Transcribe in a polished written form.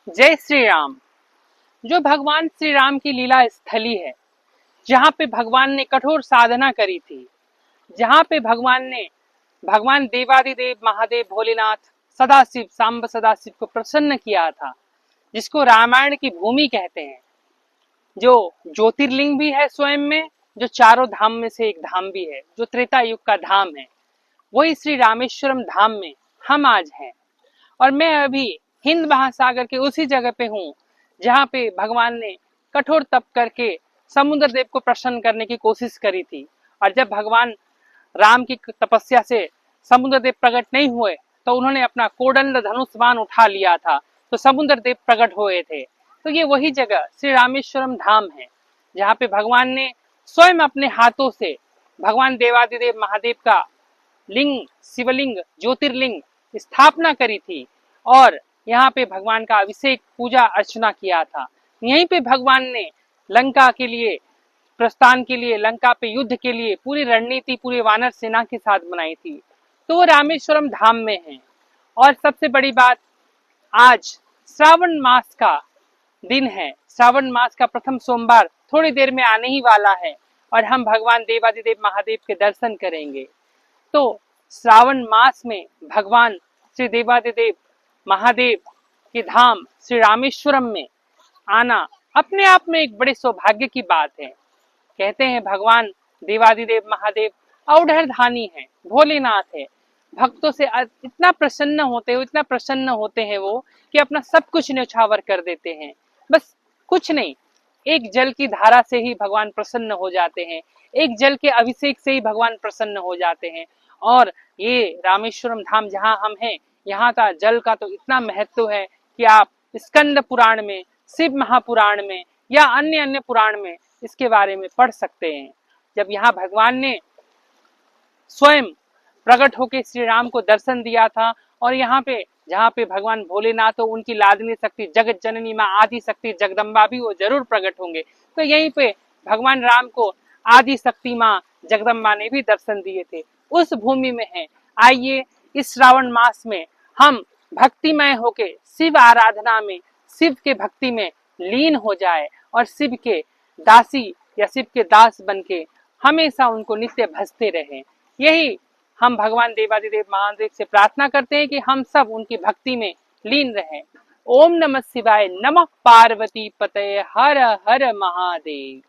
जय श्री राम। जो भगवान श्री राम की लीला स्थली है, जहाँ पे भगवान ने कठोर साधना करी थी, जहाँ पे भगवान देवादिदेव महादेव भोलेनाथ सदाशिव सांब सदाशिव को प्रसन्न किया था, जिसको रामायण की भूमि कहते हैं, जो ज्योतिर्लिंग भी है स्वयं में, जो चारों धाम में से एक धाम भी है, जो त्रेता युग का धाम है, वही श्री रामेश्वरम धाम में हम आज हैं। और मैं अभी हिंद महासागर के उसी जगह पे हूँ जहाँ पे भगवान ने कठोर तप करके समुद्र देव को प्रसन्न करने की कोशिश करी थी। और जब भगवान राम की तपस्या से समुद्र देव प्रकट नहीं हुए तो उन्होंने अपना कोदंड धनुष बाण उठा लिया था, तो समुद्र देव प्रकट हुए थे। तो ये वही जगह श्री रामेश्वरम धाम है, जहाँ पे भगवान ने स्वयं अपने हाथों से भगवान देवादिदेव महादेव का लिंग, शिवलिंग, ज्योतिर्लिंग स्थापना करी थी और यहाँ पे भगवान का अभिषेक, पूजा अर्चना किया था। यहीं पे भगवान ने लंका के लिए प्रस्थान के लिए, लंका पे युद्ध के लिए पूरी रणनीति पूरी वानर सेना के साथ बनाई थी। तो वो रामेश्वरम धाम में है। और सबसे बड़ी बात, आज श्रावण मास का दिन है। श्रावण मास का प्रथम सोमवार थोड़ी देर में आने ही वाला है और हम भगवान देवादिदेव महादेव के दर्शन करेंगे। तो श्रावण मास में भगवान श्री देवादिदेव महादेव के धाम श्री रामेश्वरम में आना अपने आप में एक बड़े सौभाग्य की बात है। कहते हैं भगवान देवादिदेव महादेव औढ़धानी है, भोलेनाथ है। भक्तों से इतना प्रसन्न होते हैं वो कि अपना सब कुछ न्यौछावर कर देते हैं। बस कुछ नहीं, एक जल की धारा से ही भगवान प्रसन्न हो जाते हैं, एक जल के अभिषेक से ही भगवान प्रसन्न हो जाते हैं। और ये रामेश्वरम धाम जहाँ हम हैं, यहाँ का जल का तो इतना महत्व है कि आप स्कंद पुराण में, शिव महापुराण में या अन्य अन्य पुराण में इसके बारे में पढ़ सकते हैं। जब यहाँ भगवान ने स्वयं प्रकट होकर श्री राम को दर्शन दिया था और यहाँ पे जहाँ पे भगवान भोलेनाथ हो, उनकी लादनी शक्ति जगत जननी माँ आदि शक्ति जगदम्बा भी वो जरूर प्रकट होंगे। तो यहीं पे भगवान राम को आदि शक्ति माँ जगदम्बा ने भी दर्शन दिए थे, उस भूमि में है। आइए इस श्रावण मास में हम भक्तिमय होके शिव आराधना में, शिव के भक्ति में लीन हो जाए और शिव के दासी या शिव के दास बनके हमेशा उनको नित्य भजते रहें। यही हम भगवान देवादिदेव महादेव से प्रार्थना करते हैं कि हम सब उनकी भक्ति में लीन रहें। ओम नमः शिवाय, नमः पार्वती पतये, हर हर महादेव।